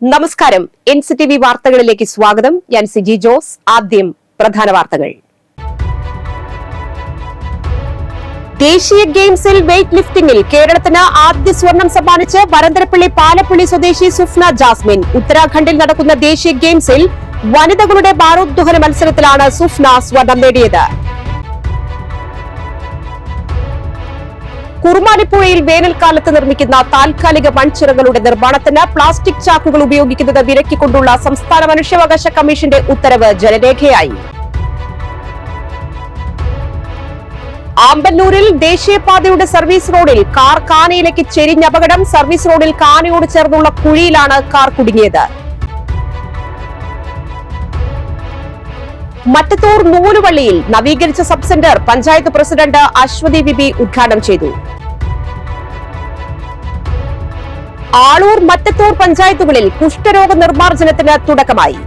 നമസ്കാരം. NCTV വാർത്തകളിലേക്ക് സ്വാഗതം. ഞാൻ സിജി ജോസ്. ആദ്യം പ്രധാന വാർത്തകൾ. ദേശീയ ഗെയിംസിൽ വെയ്റ്റ് ലിഫ്റ്റിംഗിൽ കേരളത്തിന് ആദ്യ സ്വർണം സമ്മാനിച്ച് വരന്തരപ്പള്ളി പാലപ്പള്ളി സ്വദേശി സുഫ്ന ജാസ്മിൻ. ഉത്തരാഖണ്ഡിൽ നടക്കുന്ന ദേശീയ ഗെയിംസിൽ വനിതകളുടെ ഭാരോദ്വഹന മത്സരത്തിലാണ് സുഫ്ന സ്വർണം നേടിയത്. കുറുമാലിപ്പുഴയിൽ വേനൽക്കാലത്ത് നിർമ്മിക്കുന്ന താൽക്കാലിക മൺചിറകളുടെ നിർമ്മാണത്തിന് പ്ലാസ്റ്റിക് ചാക്കുകൾ ഉപയോഗിക്കുന്നത് വിലക്കിക്കൊണ്ടുള്ള സംസ്ഥാന മനുഷ്യാവകാശ കമ്മീഷന്റെ ഉത്തരവ് ജനരേഖയായി. ആമ്പല്ലൂരിൽ ദേശീയപാതയുടെ സർവീസ് റോഡിൽ കാർ കാനയിലേക്ക് ചെരിഞ്ഞ അപകടം. സർവീസ് റോഡിൽ കാനയോട് ചേർന്നുള്ള കുഴിയിലാണ് കാർ കുടുങ്ങിയത്. മറ്റത്തൂർ നൂലുവള്ളിയിൽ നവീകരിച്ച sub centre panchayat president Aswathy VB ഉദ്ഘാടനം ചെയ്തു. ആളൂർ മറ്റത്തൂർ പഞ്ചായത്തുകളിൽ കുഷ്ഠരോഗ നിർമ്മാർജ്ജനത്തിന് തുടക്കമായി.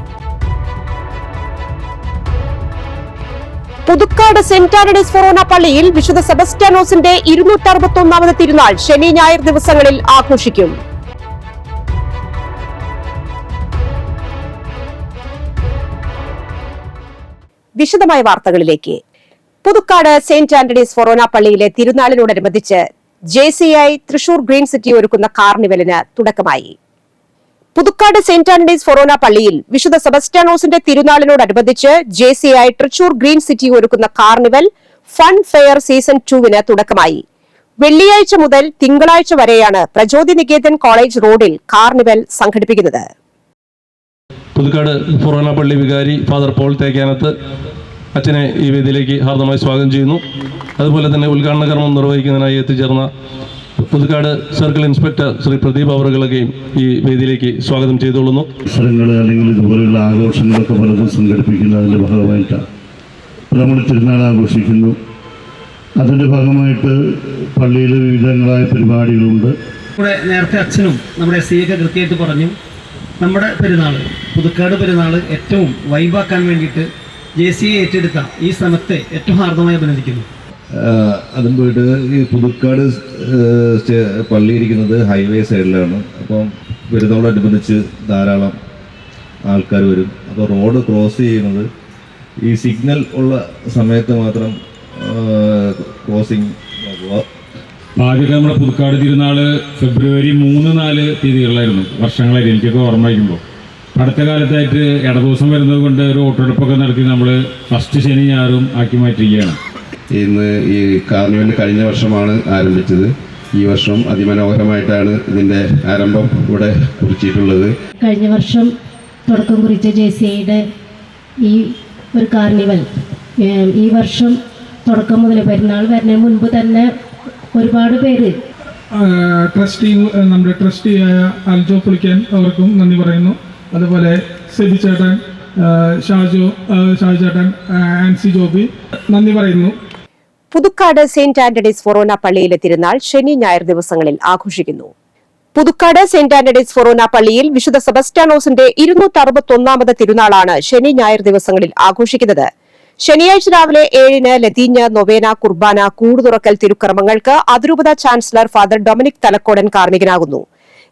പുതുക്കാട് സെന്റ് ആന്റണീസ് ഫൊറോന പള്ളിയിൽ വിശുദ്ധ സെബസ്റ്റ്യാനോസിന്റെ 261ാമത് തിരുനാൾ ശനി ഞായർ ദിവസങ്ങളിൽ ആഘോഷിക്കും. വിശദമായ വാർത്തകളിലേക്ക്. പുതുക്കാട് സെന്റ് ആന്റണീസ് ഫൊറോന പള്ളിയിലെ തിരുനാളിനോടനുബന്ധിച്ച് JCI തൃശൂർ ഗ്രീൻ സിറ്റി ഒരുക്കുന്ന കാർണിവലിന് തുടക്കമായി. പുതുക്കാട് സെന്റ് ആന്റണീസ് ഫൊറോന പള്ളിയിൽ വിശുദ്ധ സെബസ്റ്റ്യാനോസിന്റെ തിരുനാളിനോടനുബന്ധിച്ച് JCI തൃശൂർ ഗ്രീൻ സിറ്റി ഒരുക്കുന്ന കാർണിവൽ ഫൺ ഫെയർ സീസൺ 2 തുടക്കമായി. വെള്ളിയാഴ്ച മുതൽ തിങ്കളാഴ്ച വരെയാണ് പ്രചോദി നികേതൻ കോളേജ് റോഡിൽ കാർണിവൽ സംഘടിപ്പിക്കുന്നത്. പുതുക്കാട് ഫൊറോന പള്ളി വികാരി ഫാദർ പോൾ തേക്കാനത്ത് അച്ഛനെ ഈ വേദിയിലേക്ക് ഹാർദമായി സ്വാഗതം ചെയ്യുന്നു. അതുപോലെ തന്നെ ഉദ്ഘാടന കർമ്മം നിർവഹിക്കുന്നതിനായി എത്തിച്ചേർന്ന പുതുക്കാട് സർക്കിൾ ഇൻസ്പെക്ടർ ശ്രീ പ്രദീപ് അവറുകളെയും ഈ വേദിയിലേക്ക് സ്വാഗതം ചെയ്തുകൊള്ളുന്നു. അവസരങ്ങൾ അല്ലെങ്കിൽ ഇതുപോലെയുള്ള ആഘോഷങ്ങളൊക്കെ പലതും സംഘടിപ്പിക്കുന്നതിൻ്റെ ഭാഗമായിട്ടാണ് നമ്മൾ തിരുനാൾ ആഘോഷിക്കുന്നു. അതിൻ്റെ ഭാഗമായിട്ട് പള്ളിയിൽ വിവിധങ്ങളായ പരിപാടികളുണ്ട്. ഇവിടെ നേരത്തെ അച്ഛനും നമ്മുടെ SCയൊക്കെ കൃത്യമായിട്ട് പറഞ്ഞു, നമ്മുടെ പെരുന്നാൾ പുതുക്കാട് പെരുന്നാൾ ഏറ്റവും വൈബാക്കാൻ വേണ്ടിയിട്ട് JCI ഏറ്റെടുത്ത ഈ ശ്രമത്തെ ഏറ്റവും ഹാർദമായി അഭിനന്ദിക്കുന്നു. അതും പോയിട്ട് ഈ പുതുക്കാട് പള്ളി ഇരിക്കുന്നത് ഹൈവേ സൈഡിലാണ്. അപ്പം പെരുന്നാളോടനുബന്ധിച്ച് ധാരാളം ആൾക്കാർ വരും. അപ്പോൾ റോഡ് ക്രോസ് ചെയ്യുന്നത് ഈ സിഗ്നൽ ഉള്ള സമയത്ത് മാത്രം ക്രോസിങ് നോക്കുക. ആദ്യമൊക്കെ നമ്മുടെ പുതുക്കാട് തിരുനാള് ഫെബ്രുവരി 3-4 തീയതികളിലായിരുന്നു വർഷങ്ങളായിട്ട് എനിക്കൊക്കെ ഓർമ്മ വയ്ക്കുമ്പോൾ. അടുത്ത കാലത്തായിട്ട് ഇടദിവസം വരുന്നത് കൊണ്ട് ഒരു വോട്ടെടുപ്പൊക്കെ നടത്തി നമ്മൾ ഫസ്റ്റ് ശനി ഞായറും ആക്കി മാറ്റിയിരിക്കുകയാണ്. ഇന്ന് ഈ കാർണിവൽ കഴിഞ്ഞ വർഷമാണ് ആരംഭിച്ചത്. ഈ വർഷം അതിമനോഹരമായിട്ടാണ് ഇതിൻ്റെ ആരംഭം ഇവിടെ കുറിച്ചിട്ടുള്ളത്. കഴിഞ്ഞ വർഷം തുടക്കം കുറിച്ച JCIയുടെ ഈ ഒരു കാർണിവൽ ഈ വർഷം തുടക്കം മുതൽ പെരുന്നാൾ വരുന്നതിന് മുൻപ് തന്നെ ഒരുപാട് പേര് നമ്മുടെ ട്രസ്റ്റിയായ അൽജോ പുളിക്കൻ അവർക്കും നന്ദി പറയുന്നു. അതുപോലെ സെബി ചേട്ടൻ, ഷാജു ചേട്ടൻ, ആൻസി ജോബി നന്ദി പറയുന്നു. പുതുക്കാട് സെന്റ് ആന്റണീസ് ഫൊറോന പള്ളിയിലെ തിരുനാൾ ശനി ഞായർ ദിവസങ്ങളിൽ ആഘോഷിക്കുന്നു. പുതുക്കാട് സെന്റ് ആന്റണീസ് ഫൊറോന പള്ളിയിൽ വിശുദ്ധ സെബസ്റ്റ്യാനോസിന്റെ 261ാമത് തിരുനാളാണ് ശനി ഞായർ ദിവസങ്ങളിൽ ആഘോഷിക്കുന്നത്. ശനിയാഴ്ച രാവിലെ 7-ന് ലതീഞ്ഞ്, നൊവേന, കുർബാന, കൂടുതുറക്കൽ തിരുക്കർമ്മങ്ങൾക്ക് അതിരൂപത ചാൻസലർ ഫാദർ ഡൊമിനിക് തലക്കോടൻ കാർമ്മികനാകുന്നു.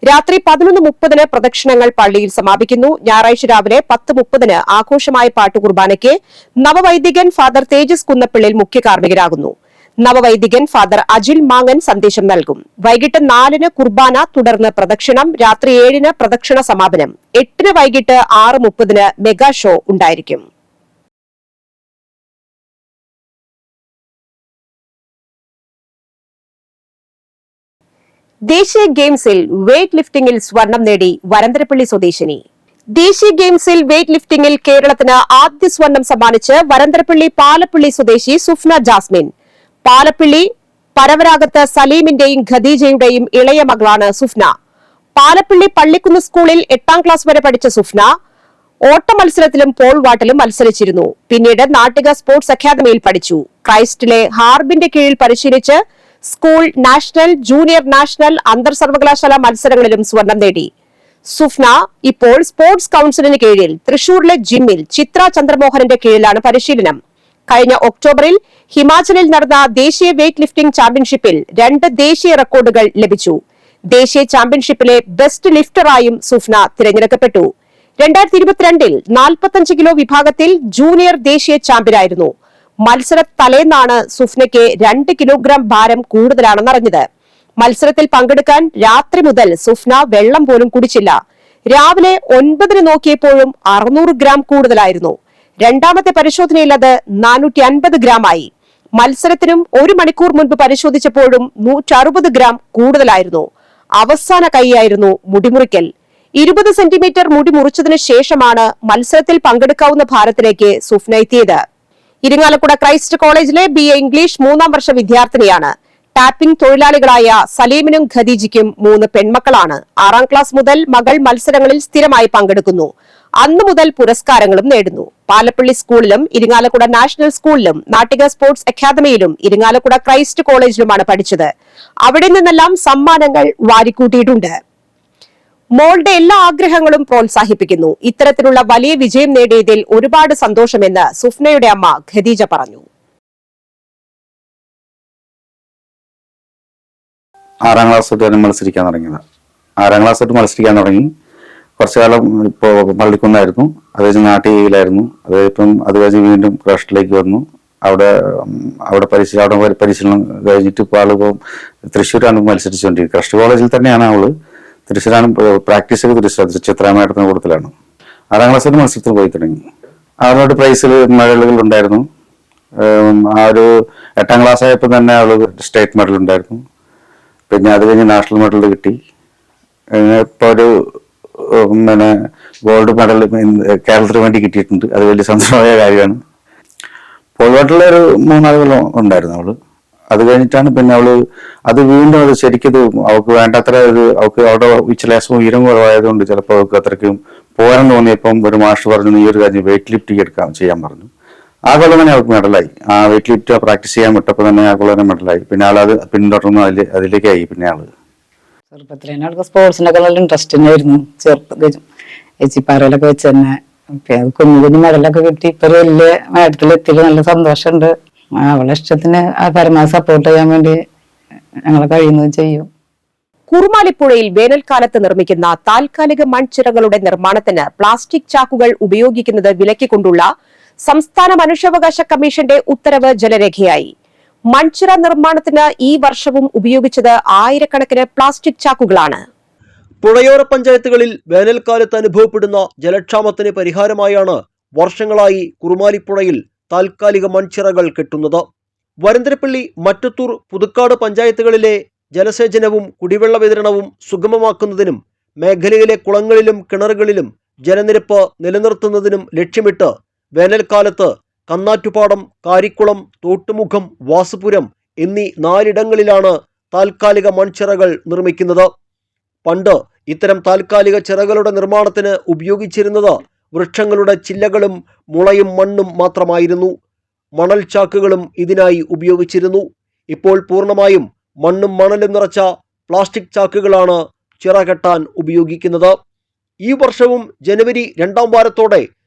രാത്രി 11:30-ന് പ്രദക്ഷിണങ്ങൾ പള്ളിയിൽ സമാപിക്കുന്നു. ഞായറാഴ്ച രാവിലെ 10:30-ന് ആഘോഷമായ പാട്ടുകുർബാനയ്ക്ക് നവവൈദികൻ ഫാദർ തേജസ് കുന്നപ്പിള്ളിൽ മുഖ്യ കാർമ്മികനാകുന്നു. നവവൈദികൻ ഫാദർ അജിൽ മാങ്ങൻ സന്ദേശം നൽകും. വൈകിട്ട് 4-ന് കുർബാന, തുടർന്ന് പ്രദക്ഷിണം. രാത്രി 7-ന് പ്രദക്ഷിണ സമാപനം. 8-ന് വൈകിട്ട് 6:30-ന് മെഗാ ഷോ ഉണ്ടായിരിക്കും. ദേശീയ ഗെയിംസിൽ വെയ്റ്റ് ലിഫ്റ്റിംഗിൽ സ്വർണം നേടി വരന്തരപ്പള്ളി സ്വദേശിനി. ദേശീയ ഗെയിംസിൽ വെയ്റ്റ് ലിഫ്റ്റിംഗിൽ കേരളത്തിന് ആദ്യ സ്വർണം സമ്മാനിച്ച് വരന്തരപ്പള്ളി പാലപ്പള്ളി സ്വദേശി സുഫ്ന ജാസ്മിൻ. പാലപ്പള്ളി പരവരാഗത്ത് സലീമിന്റെയും ഖദീജയുടെയും ഇളയ മകളാണ് സുഫ്ന. പാലപ്പള്ളി പള്ളിക്കുന്ന് സ്കൂളിൽ 8ാം ക്ലാസ് വരെ പഠിച്ച സുഫ്ന ഓട്ട മത്സരത്തിലും പോൾ വാട്ടിലും മത്സരിച്ചിരുന്നു. പിന്നീട് നാട്ടിക സ്പോർട്സ് അക്കാദമിയിൽ പഠിച്ചു. ക്രൈസ്റ്റിലെ ഹാർബിന്റെ കീഴിൽ പരിശീലിച്ച് സ്കൂൾ, നാഷണൽ, ജൂനിയർ നാഷണൽ, അന്തർ സർവകലാശാല മത്സരങ്ങളിലും സ്വർണം നേടി. സുഫ്ന ഇപ്പോൾ സ്പോർട്സ് കൌൺസിലിന് കീഴിൽ തൃശൂരിലെ ജിമ്മിൽ ചിത്ര ചന്ദ്രമോഹനന്റെ കീഴിലാണ് പരിശീലനം. കഴിഞ്ഞ ഒക്ടോബറിൽ ഹിമാചലിൽ നടന്ന ദേശീയ വെയ്റ്റ് ലിഫ്റ്റിംഗ് ചാമ്പ്യൻഷിപ്പിൽ 2 ദേശീയ റെക്കോർഡുകൾ ലഭിച്ചു. ദേശീയ ചാമ്പ്യൻഷിപ്പിലെ ബെസ്റ്റ് ലിഫ്റ്ററായും സുഫ്ന തിരഞ്ഞെടുക്കപ്പെട്ടു. 2022 45 കിലോ വിഭാഗത്തിൽ ജൂനിയർ ദേശീയ ചാമ്പ്യനായിരുന്നു. മത്സര തലേന്നാണ് സുഫ്നയ്ക്ക് 2 കിലോഗ്രാം ഭാരം കൂടുതലാണെന്നറിഞ്ഞത്. മത്സരത്തിൽ പങ്കെടുക്കാൻ രാത്രി മുതൽ സുഫ്ന വെള്ളം പോലും കുടിച്ചില്ല. രാവിലെ 9 നോക്കിയപ്പോഴും 600 ഗ്രാം കൂടുതലായിരുന്നു. രണ്ടാമത്തെ പരിശോധനയിൽ അത് 450 ഗ്രാമായി. മത്സരത്തിനും 1 മണിക്കൂർ മുൻപ് പരിശോധിച്ചപ്പോഴും 160 ഗ്രാം കൂടുതലായിരുന്നു. അവസാന കൈയായിരുന്നു മുടിമുറിക്കൽ. 20 സെന്റിമീറ്റർ മുടി മുറിച്ചതിനു ശേഷമാണ് മത്സരത്തിൽ പങ്കെടുക്കാവുന്ന ഭാരത്തിലേക്ക് സുഫ്ന എത്തിയത്. ഇരിങ്ങാലക്കുട ക്രൈസ്റ്റ് കോളേജിലെ BA ഇംഗ്ലീഷ് 3ാം വർഷ വിദ്യാർത്ഥിനിയാണ്. ടാപ്പിംഗ് തൊഴിലാളികളായ സലീമിനും ഖദീജയ്ക്കും 3 പെൺമക്കളാണ്. 6ാം ക്ലാസ് മുതൽ മകൾ മത്സരങ്ങളിൽ സ്ഥിരമായി പങ്കെടുക്കുന്നു. അന്നു മുതൽ പുരസ്കാരങ്ങളും നേടുന്നു. പാലപ്പള്ളി സ്കൂളിലും ഇരിങ്ങാലക്കുട നാഷണൽ സ്കൂളിലും നാട്ടിക സ്പോർട്സ് അക്കാദമിയിലും ഇരിങ്ങാലക്കുട ക്രൈസ്റ്റ് കോളേജിലുമാണ് പഠിച്ചത്. അവിടെ നിന്നെല്ലാം സമ്മാനങ്ങൾ വാരിക്കൂട്ടിയിട്ടുണ്ട്. മോളുടെ എല്ലാ ആഗ്രഹങ്ങളും പ്രോത്സാഹിപ്പിക്കുന്നു. ഇത്തരത്തിലുള്ള വലിയ വിജയം നേടിയതിൽ ഒരുപാട് സന്തോഷമെന്ന് സുഫ്നയുടെ അമ്മ ഖദീജ പറഞ്ഞു. 6ാം ക്ലാസ് തൊട്ട് മത്സരിക്കാൻ തുടങ്ങിയതാണ്. 6ാം ക്ലാസ് തൊട്ട് മത്സരിക്കാൻ തുടങ്ങി. കുറച്ചു കാലം ഇപ്പോൾ പള്ളിക്കുന്നായിരുന്നു, അത് കഴിഞ്ഞ് നാട്ടികയിലായിരുന്നു. അത് കഴിഞ്ഞ് വീണ്ടും ക്രഷ്ടിലേക്ക് വന്നു. അവിടെ പരിശീലനം കഴിഞ്ഞിട്ട് ഇപ്പോൾ ആളിപ്പോൾ തൃശ്ശൂരാണ് മത്സരിച്ചുകൊണ്ടിരിക്കുന്നത്. ക്രസ്റ്റ് കോളേജിൽ തന്നെയാണ് അവള്. തൃശ്ശൂരാണ് പ്രാക്ടീസ് ഒക്കെ. ചിത്രാമേട്ടത്തിന് കൂടുതലാണ്. 6ാം ക്ലാസ്സിൽ മത്സരത്തിൽ പോയി തുടങ്ങി. അവരോട് പ്രൈസിൽ മെഡലുകൾ ഉണ്ടായിരുന്നു. ആ ഒരു 8ാം ക്ലാസ് ആയപ്പോൾ തന്നെ അവള് സ്റ്റേറ്റ് മെഡൽ ഉണ്ടായിരുന്നു. പിന്നെ അത് കഴിഞ്ഞ് നാഷണൽ മെഡൽ കിട്ടി. ഇപ്പോൾ ഒരു ഗോൾഡ് മെഡൽ കേരളത്തിന് വേണ്ടി കിട്ടിയിട്ടുണ്ട്. അത് വലിയ സന്തോഷമായ കാര്യമാണ്. പോൾവാട്ടിലെ ഒരു 3-4 കൊല്ലം ഉണ്ടായിരുന്നു അവള്. അത് കഴിഞ്ഞിട്ടാണ് പിന്നെ അവള് അത് വീണ്ടും അത് ശരിക്കും അവൾക്ക് വേണ്ടത്ര അവൾക്ക് അവിടെ വിച്ചലേശം ഉയരം കുറവായതുകൊണ്ട് ചിലപ്പോൾ അവൾക്ക് അത്രയ്ക്കും പോരാൻ തോന്നിയപ്പം ഒരു മാസ്റ്റർ പറഞ്ഞു, ഈ ഒരു കാര്യം വെയിറ്റ് ലിഫ്റ്റിംഗ് ചെയ്യാൻ പറഞ്ഞു. ആ കൊല്ലം തന്നെ അവൾക്ക് മെഡലായി. ആ വെയിറ്റ് ലിഫ്റ്റ് പ്രാക്ടീസ് ചെയ്യാൻ വിട്ടപ്പോൾ തന്നെ ആ കൊല്ലം തന്നെ മെഡലായി. പിന്നെ ആളത് പിന്തുടർന്നു അതിലേക്കായി. പിന്നെ ആള് ചെറുപ്പത്തിൽ ആൾക്ക് സ്പോർട്സിനൊക്കെ നല്ല ഇൻട്രസ്റ്റ് തന്നെയായിരുന്നു. ചെറുപ്പത്തിൽ എച്ചിപ്പാറയിലൊക്കെ വെച്ച് തന്നെ കുഞ്ഞു കുഞ്ഞു മെഡലൊക്കെ കിട്ടി. ഇപ്പൊ വലിയ നേട്ടത്തിലെത്തിയിട്ട് നല്ല സന്തോഷമുണ്ട്. അവളെ ഇഷ്ടത്തിന് പരമാവധി സപ്പോർട്ട് ചെയ്യാൻ വേണ്ടി ഞങ്ങളെ കഴിയുന്നത് ചെയ്യും. കുറുമാലിപ്പുഴയിൽ വേനൽക്കാലത്ത് നിർമ്മിക്കുന്ന താൽക്കാലിക മൺചിറകളുടെ നിർമ്മാണത്തിന് പ്ലാസ്റ്റിക് ചാക്കുകൾ ഉപയോഗിക്കുന്നത് വിലക്കിക്കൊണ്ടുള്ള സംസ്ഥാന മനുഷ്യാവകാശ കമ്മീഷന്റെ ഉത്തരവ് ജലരേഖയായി. മൺചിറ നിർമ്മാണത്തിന് ഈ വർഷവും ഉപയോഗിച്ചത് ആയിരക്കണക്കിന് പ്ലാസ്റ്റിക് ചാക്കുകളാണ്. പുഴയോര പഞ്ചായത്തുകളിൽ വേനൽക്കാലത്ത് അനുഭവപ്പെടുന്ന ജലക്ഷാമത്തിന് പരിഹാരമായാണ് വർഷങ്ങളായി കുറുമാലിപ്പുഴയിൽ താൽക്കാലിക മൺചിറകൾ കെട്ടുന്നത്. വരന്തരപ്പള്ളി, മറ്റത്തൂർ, പുതുക്കാട് പഞ്ചായത്തുകളിലെ ജലസേചനവും കുടിവെള്ള വിതരണവും സുഗമമാക്കുന്നതിനും മേഖലയിലെ കുളങ്ങളിലും കിണറുകളിലും ജലനിരപ്പ് നിലനിർത്തുന്നതിനും ലക്ഷ്യമിട്ട് വേനൽക്കാലത്ത് കന്നാറ്റുപാടം, കാരിക്കുളം, തോട്ടുമുഖം, വാസുപുരം എന്നീ 4 ഇടങ്ങളിലാണ് താൽക്കാലിക മൺചിറകൾ നിർമ്മിക്കുന്നത്. പണ്ട് ഇത്തരം താൽക്കാലിക ചിറകളുടെ നിർമ്മാണത്തിന് ഉപയോഗിച്ചിരുന്നത് വൃക്ഷങ്ങളുടെ ചില്ലകളും മുളയും മണ്ണും മാത്രമായിരുന്നു. മണൽ ചാക്കുകളും ഇതിനായി ഉപയോഗിച്ചിരുന്നു. ഇപ്പോൾ പൂർണ്ണമായും മണ്ണും മണലും നിറച്ച പ്ലാസ്റ്റിക് ചാക്കുകളാണ് ചിറ കെട്ടാൻ ഉപയോഗിക്കുന്നത്. ഈ വർഷവും ജനുവരി 2ാം വാരത്തോടെ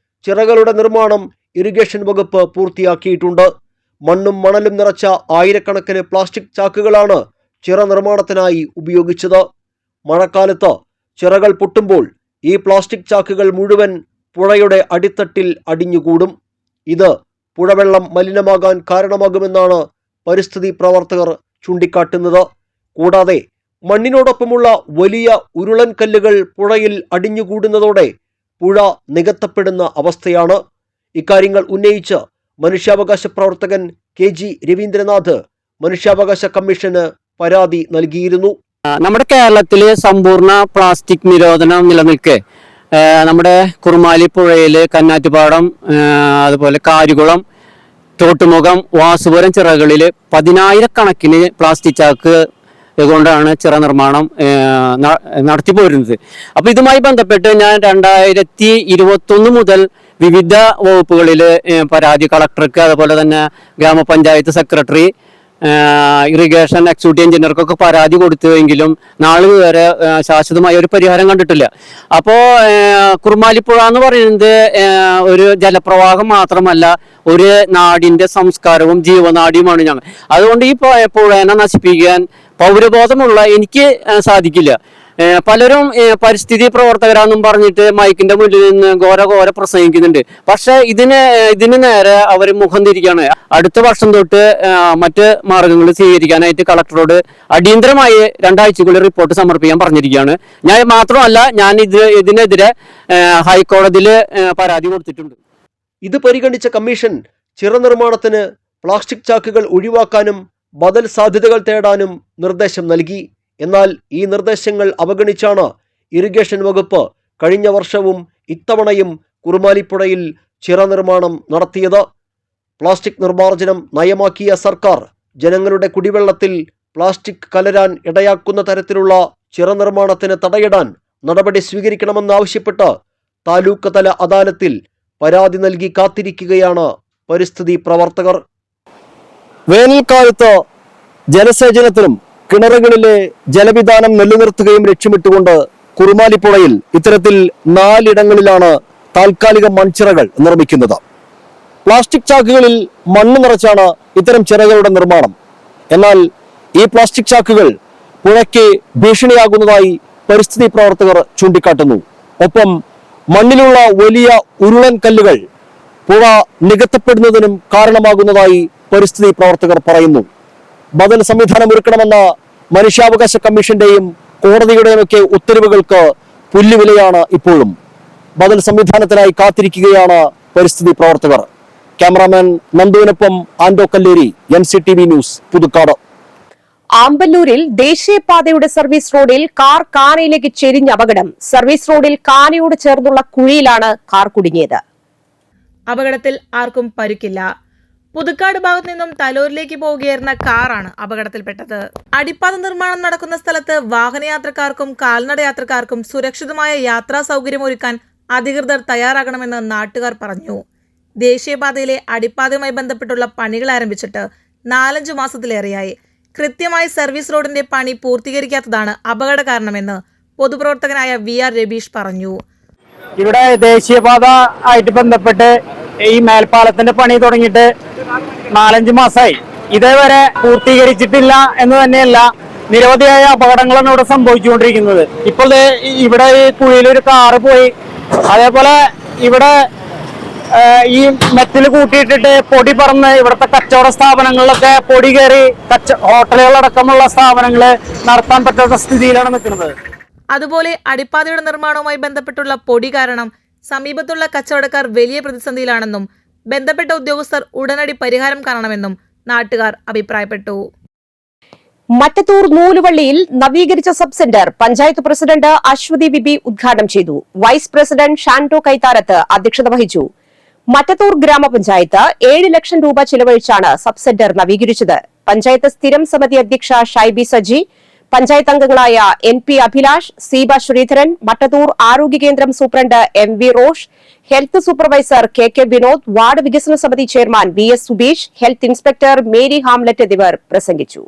ചിറകളുടെ നിർമ്മാണം ഇറിഗേഷൻ വകുപ്പ് പൂർത്തിയാക്കിയിട്ടുണ്ട്. മണ്ണും മണലും നിറച്ച ആയിരക്കണക്കിന് പ്ലാസ്റ്റിക് ചാക്കുകളാണ് ചിറ നിർമ്മാണത്തിനായി ഉപയോഗിച്ചത്. മഴക്കാലത്ത് ചിറകൾ പൊട്ടുമ്പോൾ ഈ പ്ലാസ്റ്റിക് ചാക്കുകൾ മുഴുവൻ പുഴയുടെ അടിത്തട്ടിൽ അടിഞ്ഞുകൂടും. ഇത് പുഴവെള്ളം മലിനമാകാൻ കാരണമാകുമെന്നാണ് പരിസ്ഥിതി പ്രവർത്തകർ ചൂണ്ടിക്കാട്ടുന്നത്. കൂടാതെ മണ്ണിനോടൊപ്പമുള്ള വലിയ ഉരുളൻ കല്ലുകൾ പുഴയിൽ അടിഞ്ഞുകൂടുന്നതോടെ പുഴ നികത്തപ്പെടുന്ന അവസ്ഥയാണ്. ഇക്കാര്യങ്ങൾ ഉന്നയിച്ച് മനുഷ്യാവകാശ പ്രവർത്തകൻ KG രവീന്ദ്രനാഥ് മനുഷ്യാവകാശ കമ്മീഷന് പരാതി നൽകിയിരുന്നു. നമ്മുടെ കേരളത്തില് സമ്പൂർണ്ണ പ്ലാസ്റ്റിക് നിരോധനം നിലനിൽക്കെ നമ്മുടെ കുറുമാലി പുഴയില് കന്നാറ്റുപാടം, അതുപോലെ കാരികുളം, തോട്ടുമുഖം, വാസുപുരം ചിറകളില് 10,000 പ്ലാസ്റ്റിക് ചാക്ക് കൊണ്ടാണ് ചിറ നിർമ്മാണം നടത്തിപ്പോരുന്നത്. അപ്പൊ ഇതുമായി ബന്ധപ്പെട്ട് ഞാൻ 2021 മുതൽ വിവിധ വകുപ്പുകളിൽ പരാതി കളക്ടർക്ക്, അതുപോലെ തന്നെ ഗ്രാമപഞ്ചായത്ത് സെക്രട്ടറി, ഇറിഗേഷൻ എക്സിക്യൂട്ടീവ് എഞ്ചിനീയർക്കൊക്കെ പരാതി കൊടുത്തുവെങ്കിലും നാളെ വരെ ശാശ്വതമായ ഒരു പരിഹാരം കണ്ടിട്ടില്ല. അപ്പോൾ കുറുമാലിപ്പുഴ എന്ന് പറയുന്നത് ഒരു ജലപ്രവാഹം മാത്രമല്ല, ഒരു നാടിൻ്റെ സംസ്കാരവും ജീവനാടിയുമാണ് ഞങ്ങൾ. അതുകൊണ്ട് ഈ പുഴേനെ നശിപ്പിക്കാൻ പൗരബോധമുള്ള എനിക്ക് സാധിക്കില്ല. പലരും പരിസ്ഥിതി പ്രവർത്തകരാണെന്നും പറഞ്ഞിട്ട് മൈക്കിന്റെ മുന്നിൽ നിന്ന് ഘോര പ്രസംഗിക്കുന്നുണ്ട്. പക്ഷെ ഇതിന് നേരെ അവർ മുഖം തിരിക്കുകയാണ്. അടുത്ത വർഷം തൊട്ട് മറ്റ് മാർഗങ്ങൾ സ്വീകരിക്കാനായിട്ട് കളക്ടറോട് അടിയന്തരമായി 2 ആഴ്ചക്കുള്ളിൽ റിപ്പോർട്ട് സമർപ്പിക്കാൻ പറഞ്ഞിരിക്കുകയാണ്. ഞാൻ മാത്രമല്ല, ഞാൻ ഇതിനെതിരെ ഹൈക്കോടതിയിൽ പരാതി കൊടുത്തിട്ടുണ്ട്. ഇത് പരിഗണിച്ച കമ്മീഷൻ ചിറ നിർമ്മാണത്തിന് പ്ലാസ്റ്റിക് ചാക്കുകൾ ഒഴിവാക്കാനും ബദൽ സാധ്യതകൾ തേടാനും നിർദ്ദേശം നൽകി. എന്നാൽ ഈ നിർദ്ദേശങ്ങൾ അവഗണിച്ചാണ് ഇറിഗേഷൻ വകുപ്പ് കഴിഞ്ഞ വർഷവും ഇത്തവണയും കുറുമാലിപ്പുഴയിൽ ചിറ നിർമ്മാണം നടത്തിയത്. പ്ലാസ്റ്റിക് നിർമ്മാർജ്ജനം നയമാക്കിയ സർക്കാർ ജനങ്ങളുടെ കുടിവെള്ളത്തിൽ പ്ലാസ്റ്റിക് കലരാൻ ഇടയാക്കുന്ന തരത്തിലുള്ള ചിറ നിർമ്മാണത്തിന് തടയിടാൻ നടപടി സ്വീകരിക്കണമെന്നാവശ്യപ്പെട്ട് താലൂക്ക് തല അദാലത്തിൽ പരാതി നൽകി കാത്തിരിക്കുകയാണ് പരിസ്ഥിതി പ്രവർത്തകർ. വേനൽക്കാലത്ത് ജലസേചനത്തിനും കിണറുകളിലെ ജലവിധാനം നിലനിർത്തുകയും ലക്ഷ്യമിട്ടുകൊണ്ട് കുറുമാലിപ്പുഴയിൽ ഇത്തരത്തിൽ 4 ഇടങ്ങളിലാണ് താൽക്കാലിക മൺചിറകൾ നിർമ്മിക്കുന്നത്. പ്ലാസ്റ്റിക് ചാക്കുകളിൽ മണ്ണ് നിറച്ചാണ് ഇത്തരം ചിറകളുടെ നിർമ്മാണം. എന്നാൽ ഈ പ്ലാസ്റ്റിക് ചാക്കുകൾ പുഴയ്ക്ക് ഭീഷണിയാകുന്നതായി പരിസ്ഥിതി പ്രവർത്തകർ ചൂണ്ടിക്കാട്ടുന്നു. ഒപ്പം മണ്ണിലുള്ള വലിയ ഉരുളൻ കല്ലുകൾ പുഴ നികത്തപ്പെടുന്നതിനും കാരണമാകുന്നതായി പരിസ്ഥിതി പ്രവർത്തകർ പറയുന്നു. ബദൽ സംവിധാനം ഒരുക്കണമെന്ന മനുഷ്യാവകാശ കമ്മീഷന്റെയും കോടതിയുടെയും ഒക്കെ ഉത്തരവുകൾക്ക് പുല്ലുവിലയാണ് ഇപ്പോഴും. ബദൽ സംവിധാനത്തിനായി കാത്തിരിക്കുകയാണ് പരിസ്ഥിതി പ്രവർത്തകർ. ക്യാമറാമാൻ നന്ദുവിനൊപ്പം ആൻഡോ കല്ലേരി, NCTV ന്യൂസ്, പുതുക്കാട്. ആമ്പല്ലൂരിൽ ദേശീയപാതയുടെ സർവീസ് റോഡിൽ കാർ കാനയിലേക്ക് ചെരിഞ്ഞ അപകടം. സർവീസ് റോഡിൽ കാനയോട് ചേർന്നുള്ള കുഴിയിലാണ് കാർ കുടുങ്ങിയത്. അപകടത്തിൽ ആർക്കും പരിക്കില്ല. പുതുക്കാട് ഭാഗത്തു നിന്നും തലൂരിലേക്ക് പോവുകയായിരുന്ന കാറാണ് അപകടത്തിൽപ്പെട്ടത്. അടിപ്പാത നിർമ്മാണം നടക്കുന്ന സ്ഥലത്ത് വാഹനയാത്രക്കാർക്കും കാൽനടയാത്രക്കാർക്കും സുരക്ഷിതമായ യാത്രാ സൗകര്യമൊരുക്കാൻ അധികൃതർ തയ്യാറാകണമെന്ന് നാട്ടുകാർ പറഞ്ഞു. ദേശീയപാതയിലെ അടിപ്പാതയുമായി ബന്ധപ്പെട്ടുള്ള പണികൾ ആരംഭിച്ചിട്ട് 4-5 മാസത്തിലേറെയായി. കൃത്യമായി സർവീസ് റോഡിന്റെ പണി പൂർത്തീകരിക്കാത്തതാണ് അപകട കാരണമെന്ന് പൊതുപ്രവർത്തകനായ VR രബീഷ് പറഞ്ഞു. ഇവിടെ ദേശീയപാത ആയിട്ട് ബന്ധപ്പെട്ട് ഈ മേൽപ്പാലത്തിന്റെ പണി തുടങ്ങിയിട്ട് 4-5 മാസമായി. ഇതേവരെ പൂർത്തീകരിച്ചിട്ടില്ല എന്ന് തന്നെയല്ല, നിരവധിയായ അപകടങ്ങളാണ് ഇവിടെ സംഭവിച്ചുകൊണ്ടിരിക്കുന്നത്. ഇപ്പോൾ ഇവിടെ ഈ കുഴിയിലൊരു കാറ് പോയി. അതേപോലെ ഇവിടെ ഈ മെറ്റൽ കൂട്ടിയിട്ടിട്ട് പൊടി പറന്ന് ഇവിടുത്തെ കച്ചവട സ്ഥാപനങ്ങളിലൊക്കെ പൊടി കയറി ഹോട്ടലുകളടക്കമുള്ള സ്ഥാപനങ്ങൾ നടത്താൻ പറ്റാത്ത സ്ഥിതിയിലാണ് നിൽക്കുന്നത്. അതുപോലെ അടിപ്പാതയുടെ നിർമ്മാണവുമായി ബന്ധപ്പെട്ടുള്ള പൊടി കാരണം സമീപത്തുള്ള കച്ചവടക്കാർ വലിയ പ്രതിസന്ധിയിലാണെന്നും ബന്ധപ്പെട്ട ഉദ്യോഗസ്ഥർ ഉടനടി പരിഹാരം കാണണമെന്നും നാട്ടുകാർ അഭിപ്രായപ്പെട്ടു. മറ്റത്തൂർ നൂലുവള്ളിയിൽ നവീകരിച്ച sub centre panchayat president Aswathy BB ഉദ്ഘാടനം ചെയ്തു. വൈസ് പ്രസിഡന്റ് ഷാൻഡോ കൈത്താരത്ത് അധ്യക്ഷത വഹിച്ചു. മറ്റത്തൂർ ഗ്രാമപഞ്ചായത്ത് 7 ലക്ഷം രൂപ ചിലവഴിച്ചാണ് സബ് സെന്റർ നവീകരിച്ചത്. പഞ്ചായത്ത് സ്ഥിരം സമിതി അധ്യക്ഷ ഷൈബി സജി, പഞ്ചായത്ത് അംഗങ്ങളായ NP അഭിലാഷ്, സീബ ശ്രീധരൻ, മട്ടത്തൂർ ആരോഗ്യ കേന്ദ്രം superintendent MV Rosh, health supervisor KK Vinod, ward വികസന സമിതി chairman VS Subeesh, health inspector Mary Hamlet എന്നിവർ പ്രസംഗിച്ചു.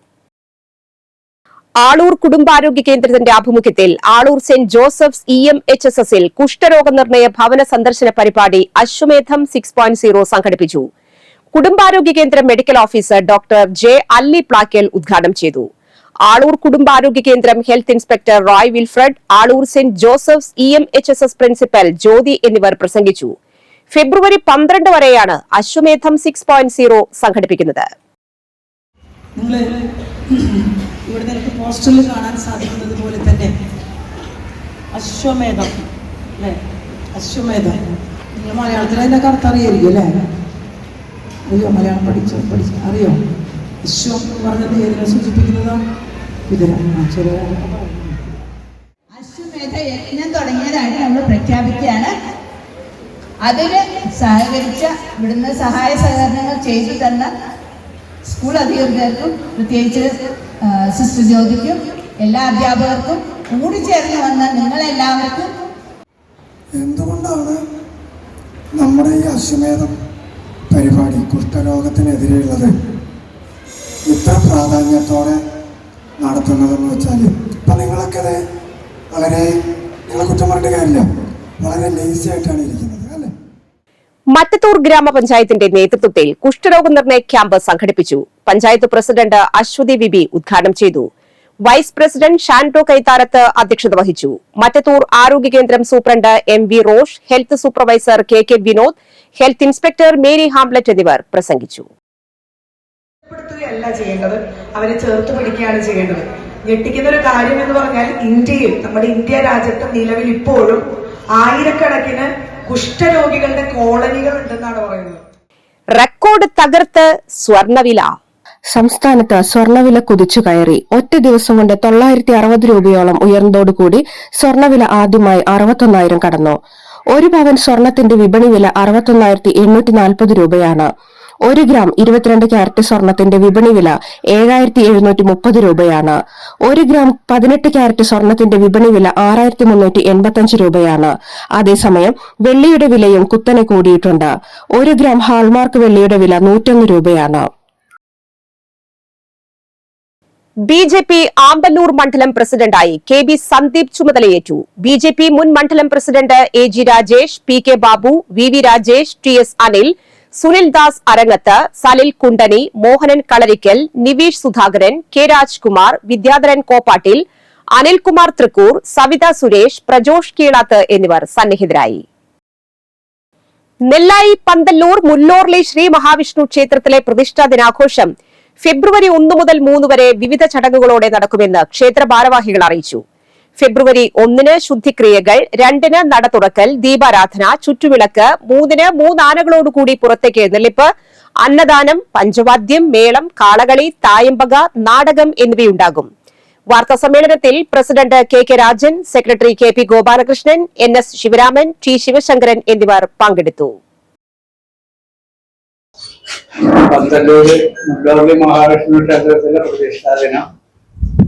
ആളൂർ കുടുംബാരോഗ്യ കേന്ദ്രത്തിന്റെ ആഭിമുഖ്യത്തിൽ ആളൂർ സെന്റ് ജോസഫ്സ് EMHSSൽ കുഷ്ഠരോഗ നിർണയ ഭവന സന്ദർശന പരിപാടി അശ്വമേധം 6.0 സംഘടിപ്പിച്ചു. കുടുംബാരോഗ്യ കേന്ദ്രം മെഡിക്കൽ ഓഫീസർ ഡോക്ടർ J. അല്ലി പ്ലാക്കൽ ഉദ്ഘാടനം ചെയ്തു. ആളൂർ കുടുംബാരോഗ്യ കേന്ദ്രം health inspector Roy Wilfred, Aloor saint Joseph's EMHSS principal Jyothi എന്നിവർ പ്രസംഗിച്ചു. ഫെബ്രുവരി 12 വരെയാണ് അശ്വമേധം 6.0 സംഘടിപ്പിക്കുന്നത്. ഇവിടെ നിങ്ങൾക്ക് പോസ്റ്ററിൽ കാണാൻ സാധിക്കുന്നത് പോലെ തന്നെ അശ്വമേധം അല്ലേ, അശ്വമേധം നിങ്ങൾ മലയാളത്തിൽ അതിൻ്റെ അർത്ഥം അറിയായിരിക്കും അല്ലേ? അറിയോ? മലയാളം പഠിച്ച് അറിയോ? അശ്വം എന്ന് പറഞ്ഞത് ഏതിനെ സൂചിപ്പിക്കുന്നതോ? കുതിര. അശ്വമേധ യജ്ഞം തുടങ്ങിയതായിട്ട് നമ്മൾ പ്രഖ്യാപിക്കുകയാണ്. അതിന് സഹകരിച്ച ഇവിടുന്ന് സഹായ സഹകരണങ്ങൾ ചെയ്തു തന്ന സ്കൂൾ അധികൃതർക്കും പ്രത്യേകിച്ച് സിസ്റ്റർ ജ്യോതിക്കും എല്ലാ അധ്യാപകർക്കും കൂടിച്ചേർന്ന് വന്ന നിങ്ങളെല്ലാവർക്കും. എന്തുകൊണ്ടാണ് നമ്മുടെ ഈ അശ്വമേധം പരിപാടി കുഷ്ഠരോഗത്തിനെതിരെയുള്ളത്? ഇത്ര പ്രാധാന്യത്തോടെ നടത്തുന്നതെന്ന് വെച്ചാൽ ഇപ്പം നിങ്ങളൊക്കെ വളരെ നിങ്ങളെ കുറ്റം പറഞ്ഞിട്ട് കാര്യമില്ല, വളരെ ലേസി ആയിട്ടാണ് ഇരിക്കുന്നത് അല്ലേ. മറ്റത്തൂർ ഗ്രാമപഞ്ചായത്തിന്റെ നേതൃത്വത്തിൽ കുഷ്ഠരോഗ നിർണയ ക്യാമ്പ് സംഘടിപ്പിച്ചു. പഞ്ചായത്ത് പ്രസിഡന്റ് അശ്വതി വിബി ഉദ്ഘാടനം ചെയ്തു. വൈസ് പ്രസിഡന്റ് ഷാൻഡോ കൈത്താരത്ത് അധ്യക്ഷത വഹിച്ചു. മറ്റത്തൂർ ആരോഗ്യ കേന്ദ്രം superintendent MV Rosh, health supervisor KK Vinod, health inspector Mary Hamlet എന്നിവർ പ്രസംഗിച്ചു. ചെയ്യേണ്ടത് അവരെ ചേർത്ത് പിടിക്കുകയാണ് ചെയ്യേണ്ടത്. ഞെട്ടിക്കുന്ന ഒരു കാര്യം എന്ന് പറഞ്ഞാൽ ഇന്ത്യയിൽ, നമ്മുടെ ഇന്ത്യ രാജ്യത്ത് നിലവിൽ ഇപ്പോഴും ആയിരക്കണക്കിന് കുഷ്ഠരോഗികളുടെ കോളനികൾ ഉണ്ടെന്നാണ് പറയുന്നത്. റെക്കോർഡ് തകർത്ത് സ്വർണവില. സംസ്ഥാനത്ത് സ്വർണവില കുതിച്ചു കയറി. ഒറ്റ ദിവസം കൊണ്ട് 960 രൂപയോളം ഉയർന്നതോടുകൂടി സ്വർണവില ആദ്യമായി 61,000 കടന്നു. ഒരു പവൻ സ്വർണത്തിന്റെ വിപണി വില 61,840 രൂപയാണ്. 1 ഗ്രാം 22 ക്യാരറ്റ് സ്വർണത്തിന്റെ വിപണി വില 7,730 രൂപയാണ്. 1 ഗ്രാം 18 ക്യാരറ്റ് സ്വർണത്തിന്റെ വിപണി വില 6,385 രൂപയാണ്. അതേസമയം വെള്ളിയുടെ വിലയും കുത്തനെ കൂടിയിട്ടുണ്ട്. 1 ഗ്രാം ഹാൾമാർക്ക് വെള്ളിയുടെ വില 101 രൂപയാണ്. BJP ആമ്പല്ലൂർ മണ്ഡലം പ്രസിഡന്റായി KB സന്ദീപ് ചുമതലയേറ്റു. BJP മുൻ മണ്ഡലം president AG Rajesh, PK Babu, VV Rajesh, TS Anil, Sunil Das Arangath, Salil Kundani, Mohanan Kalarikkal, Niveesh Sudhakaran, K Rajkumar, Vidyadharan Koppattil, Anilkumar Thrikkur, Savitha Suresh, Prajosh Keelath എന്നിവർ സന്നിഹിതരായി. നെല്ലായി പന്തല്ലൂർ മുല്ലോർലി ശ്രീ മഹാവിഷ്ണു ക്ഷേത്രത്തിലെ പ്രതിഷ്ഠാ ദിനാഘോഷം ഫെബ്രുവരി 1 മുതൽ 3 വരെ വിവിധ ചടങ്ങുകളോടെ നടക്കുമെന്ന് ക്ഷേത്ര ഭാരവാഹികൾ അറിയിച്ചു. ഫെബ്രുവരി 1 ശുദ്ധിക്രിയകൾ, 2 നട തുറക്കൽ, ദീപാരാധന, ചുറ്റുവിളക്ക്, 3 3 ആനകളോടുകൂടി പുറത്തേക്ക് എഴുന്നള്ളിപ്പ്, അന്നദാനം, പഞ്ചവാദ്യം, മേളം, കാളകളി, തായമ്പക, നാടകം എന്നിവയുണ്ടാകും. വാർത്താ സമ്മേളനത്തിൽ president KK Rajan, secretary KP Gopalakrishnan, NS Sivaraman, T Sivasankaran എന്നിവർ പങ്കെടുത്തു. പന്തല്ലൂർ മുല്ലോർലി മഹാവിഷ്ണു ക്ഷേത്രത്തിലെ പ്രതിഷ്ഠാ ദിനം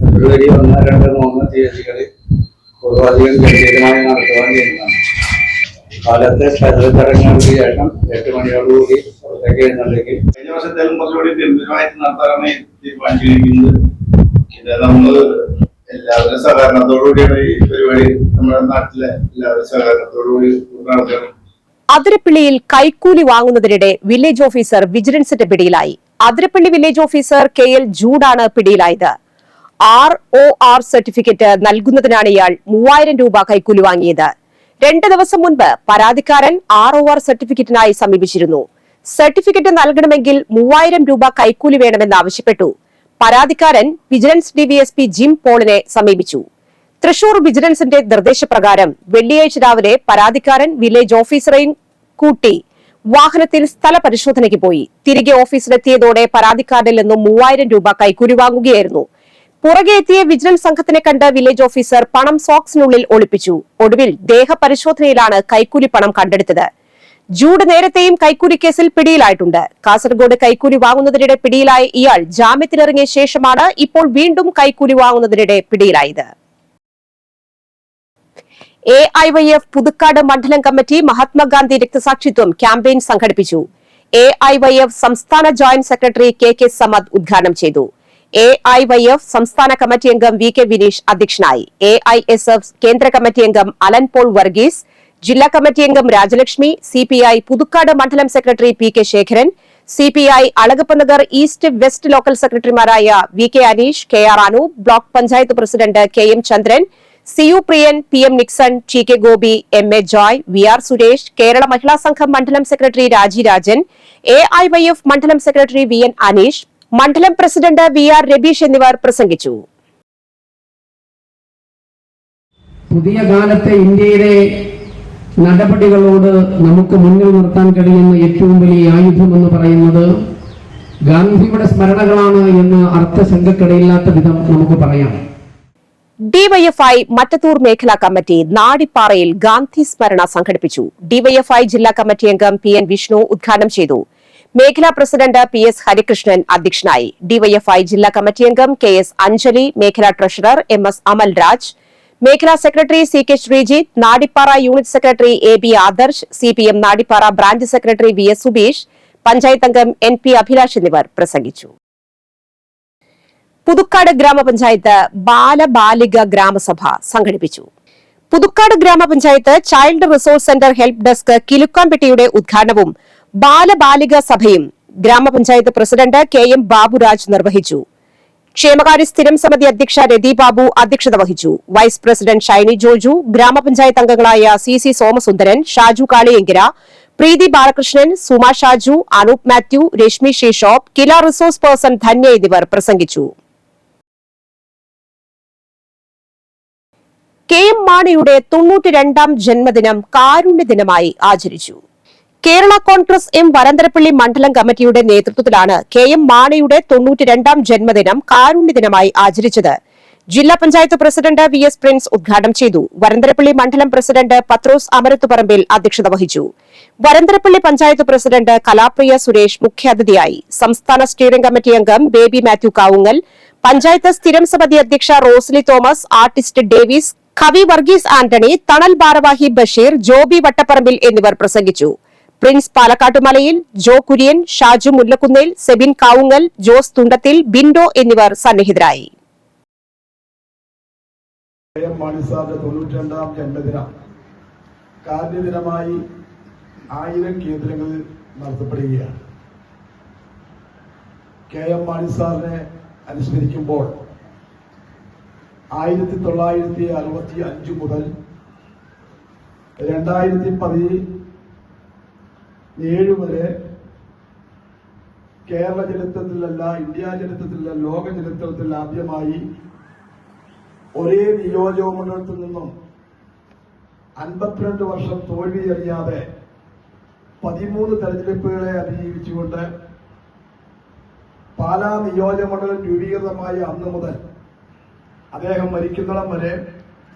ഫെബ്രുവരി 1, 2, 3 തീയതികളിൽ പൂർവാധികം ഗംഭീരമായി നടത്തുവാൻ ചെയ്യുന്നതാണ്. കാലത്തെ ക്ഷേത്ര ചടങ്ങുകൾക്ക് ശേഷം 8 മണിയോടുകൂടി പുറത്തേക്ക് എഴുന്നള്ളിക്കും. കഴിഞ്ഞ വർഷത്തേലും കുറച്ചുകൂടി ഗംഭീരമായിട്ട് നടത്താനാണ് തീരുമാനിച്ചിരിക്കുന്നത്. ഇത് നമ്മൾ എല്ലാവരുടെ സഹകരണത്തോടുകൂടിയാണ് ഈ പരിപാടി നമ്മുടെ നാട്ടിലെ എല്ലാവരുടെ സഹകരണത്തോടുകൂടി നടത്തണം. അതിരപ്പള്ളിയിൽ കൈക്കൂലി വാങ്ങുന്നതിനിടെ വില്ലേജ് ഓഫീസർ വിജിലൻസിന്റെ പിടിയിലായി. അതിരപ്പള്ളി വില്ലേജ് ഓഫീസർ KL ജൂഡാണ് പിടിയിലായത്. ROR സർട്ടിഫിക്കറ്റ് നൽകുന്നതിനാണ് ഇയാൾ 3000 രൂപ കൈക്കൂലി വാങ്ങിയത്. 2 ദിവസം മുൻപ് പരാതിക്കാരൻ ROR സർട്ടിഫിക്കറ്റിനായി സമീപിച്ചിരുന്നു. സർട്ടിഫിക്കറ്റ് നൽകണമെങ്കിൽ 3000 രൂപ കൈക്കൂലി വേണമെന്നാവശ്യപ്പെട്ടു. പരാതിക്കാരൻ വിജിലൻസ് DVSP ജിം പോളിനെ സമീപിച്ചു. തൃശൂർ വിജിലൻസിന്റെ നിർദ്ദേശപ്രകാരം വെള്ളിയാഴ്ച രാവിലെ പരാതിക്കാരൻ വില്ലേജ് ഓഫീസറെയും കൂട്ടി വാഹനത്തിൽ സ്ഥല പരിശോധനയ്ക്ക് പോയി. തിരികെ ഓഫീസിലെത്തിയതോടെ പരാതിക്കാരനിൽ നിന്നും 3000 രൂപ കൈക്കൂലി വാങ്ങുകയായിരുന്നു. പുറകെ എത്തിയ വിജിലൻസ് സംഘത്തിനെ കണ്ട് വില്ലേജ് ഓഫീസർ പണം സോക്സിനുള്ളിൽ ഒളിപ്പിച്ചു. ഒടുവിൽ ദേഹപരിശോധനയിലാണ് കൈക്കൂലി പണം കണ്ടെടുത്തത്. ജൂഡ് നേരത്തെയും കൈക്കൂലി കേസിൽ പിടിയിലായിട്ടുണ്ട്. കാസർഗോഡ് കൈക്കൂലി വാങ്ങുന്നതിനിടെ പിടിയിലായ ഇയാൾ ജാമ്യത്തിലിറങ്ങിയ ശേഷമാണ് ഇപ്പോൾ വീണ്ടും കൈക്കൂലി വാങ്ങുന്നതിനിടെ പിടിയിലായത്. AIYF പുതുക്കാട് മണ്ഡലം കമ്മിറ്റി മഹാത്മാഗാന്ധി രക്തസാക്ഷിത്വം ക്യാമ്പയിൻ സംഘടിപ്പിച്ചു. AIYF സംസ്ഥാന ജോയിന്റ് സെക്രട്ടറി KK സമദ് ഉദ്ഘാടനം ചെയ്തു. AIYF സംസ്ഥാന കമ്മിറ്റി അംഗം VK വിനീഷ് അധ്യക്ഷനായി. AISF കേന്ദ്ര കമ്മിറ്റി അംഗം അലൻ പോൾ വർഗീസ്, ജില്ലാ കമ്മിറ്റി അംഗം രാജലക്ഷ്മി, CPI പുതുക്കാട് മണ്ഡലം secretary PK Sekharan, CPI Alagappanagar east west local സെക്രട്ടറിമാരായ VK Aneesh, KR Anu, block panchayat president KM Chandran, CU Priyan, PM Nixon, TK Gopi, MA Joy, VR Suresh, Kerala Mahila Sangham മണ്ഡലം സെക്രട്ടറി രാജി രാജൻ, AIYF മണ്ഡലം സെക്രട്ടറി VN അനീഷ്, മണ്ഡലം പ്രസിഡന്റ് VR രബീഷ് എന്നിവർ പ്രസംഗിച്ചു. പുതിയ കാലത്തെ ഇന്ത്യയിലെ നടപടികളോട് നമുക്ക് മുന്നിൽ നിർത്താൻ കഴിയുന്ന ഏറ്റവും വലിയ ആയുധം എന്ന് പറയുന്നത് ഗാന്ധിയുടെ സ്മരണകളാണ് എന്ന് അർത്ഥശങ്കക്കിടയില്ലാത്ത വിധം നമുക്ക് പറയാം. DYFI മറ്റത്തൂർ മേഖലാ കമ്മിറ്റി നാടിപ്പാറയിൽ ഗാന്ധി സ്മരണ സംഘടിപ്പിച്ചു. DYFI ജില്ലാ കമ്മിറ്റി അംഗം PN വിഷ്ണു ഉദ്ഘാടനം ചെയ്തു. മേഖലാ പ്രസിഡന്റ് PS ഹരികൃഷ്ണൻ അധ്യക്ഷനായി. DYFI ജില്ലാ കമ്മിറ്റി അംഗം KS അഞ്ജലി, മേഖലാ ട്രഷറർ MS അമൽരാജ്, മേഖലാ secretary CK Sreejith, Nadippara unit secretary AB Adarsh, CPM Nadippara branch secretary VS Subeesh, panchayat അംഗം NP അഭിലാഷ് എന്നിവർ പ്രസംഗിച്ചു. പുതുക്കാട് ഗ്രാമപഞ്ചായത്ത് ബാലബാലിക ഗ്രാമസഭ സംഘടിപ്പിച്ചു. പുതുക്കാട് ഗ്രാമപഞ്ചായത്ത് child resource centre help desk കിലുക്കാംപെട്ടിയുടെ ഉദ്ഘാടനവും ബാലബാലിക സഭയും ഗ്രാമപഞ്ചായത്ത് പ്രസിഡന്റ് KM ബാബുരാജ് നിർവഹിച്ചു. ക്ഷേമകാര്യ സ്ഥിരം സമിതി അധ്യക്ഷ രതി ബാബു അധ്യക്ഷത വഹിച്ചു. വൈസ് പ്രസിഡന്റ് ഷൈനി ജോജു, ഗ്രാമപഞ്ചായത്ത് അംഗങ്ങളായ CC സോമസുന്ദരൻ, ഷാജു കാളിയങ്കര, പ്രീതി ബാലകൃഷ്ണൻ, സുമ ഷാജു, അനൂപ് മാത്യു, രശ്മി ഷീഷോപ്പ്, കില റിസോഴ്സ് പേഴ്സൺ ധന്യ എന്നിവർ പ്രസംഗിച്ചു. KM മാണിയുടെ 92ാം ജന്മദിനം കാരുണ്യ ദിനമായി ആചരിച്ചു. കേരള കോൺഗ്രസ് M വരന്തരപ്പള്ളി മണ്ഡലം കമ്മിറ്റിയുടെ നേതൃത്വത്തിലാണ് KM മാണിയുടെ 92ാം ജന്മദിനം കാരുണ്യ ദിനമായി ആചരിച്ചത്. ജില്ലാ പഞ്ചായത്ത് പ്രസിഡന്റ് VS പ്രിൻസ് ഉദ്ഘാടനം ചെയ്തു. വരന്തരപ്പള്ളി മണ്ഡലം പ്രസിഡന്റ് പത്രോസ് അമരത്തുപറമ്പിൽ അധ്യക്ഷത വഹിച്ചു. വരന്തരപ്പള്ളി പഞ്ചായത്ത് പ്രസിഡന്റ് കലാപ്രിയ സുരേഷ് മുഖ്യാതിഥിയായി. സംസ്ഥാന സ്റ്റിയറിംഗ് കമ്മിറ്റി അംഗം ബേബി മാത്യു കാവുങ്ങൽ, പഞ്ചായത്ത് സ്ഥിരം സമിതി അധ്യക്ഷ റോസ്ലി തോമസ്, ആർട്ടിസ്റ്റ് ഡേവിസ്, കവി വർഗീസ് ആന്റണി, തണൽ ഭാരവാഹി ബഷീർ, ജോബി വട്ടപ്പറമ്പിൽ എന്നിവർ പ്രസംഗിച്ചു. പ്രിൻസ് പാലക്കാട്ടുമലയിൽ, ജോ കുര്യൻ, ഷാജു മുല്ലക്കുന്നേൽ, സെബിൻ കാവുങ്ങൽ, ജോസ് തുണ്ടത്തിൽ, ബിൻഡോ എന്നിവർ സന്നിഹിതരായി. മാണി സാറിന്റെ 92ാം ജന്മദിനം കാരുണ്യദിനമായി 1000 കേന്ദ്രങ്ങളിൽ നടത്തപ്പെടുകയാണ്. KM മാണി സാറിനെ അനുസ്മരിക്കുമ്പോൾ 1965 മുതൽ 2017 വരെ കേരള ചരിത്രത്തിലല്ല, ഇന്ത്യ ചരിത്രത്തിലല്ല, ലോക ചരിത്രത്തിൽ ആദ്യമായി ഒരേ നിയോജക മണ്ഡലത്തിൽ നിന്നും 52 വർഷം തോൽവി അറിയാതെ 13 തെരഞ്ഞെടുപ്പുകളെ അതിജീവിച്ചുകൊണ്ട് പാലാ നിയോജക മണ്ഡലം രൂപീകൃതമായ അന്ന് മുതൽ അദ്ദേഹം മരിക്കുന്നിടം വരെ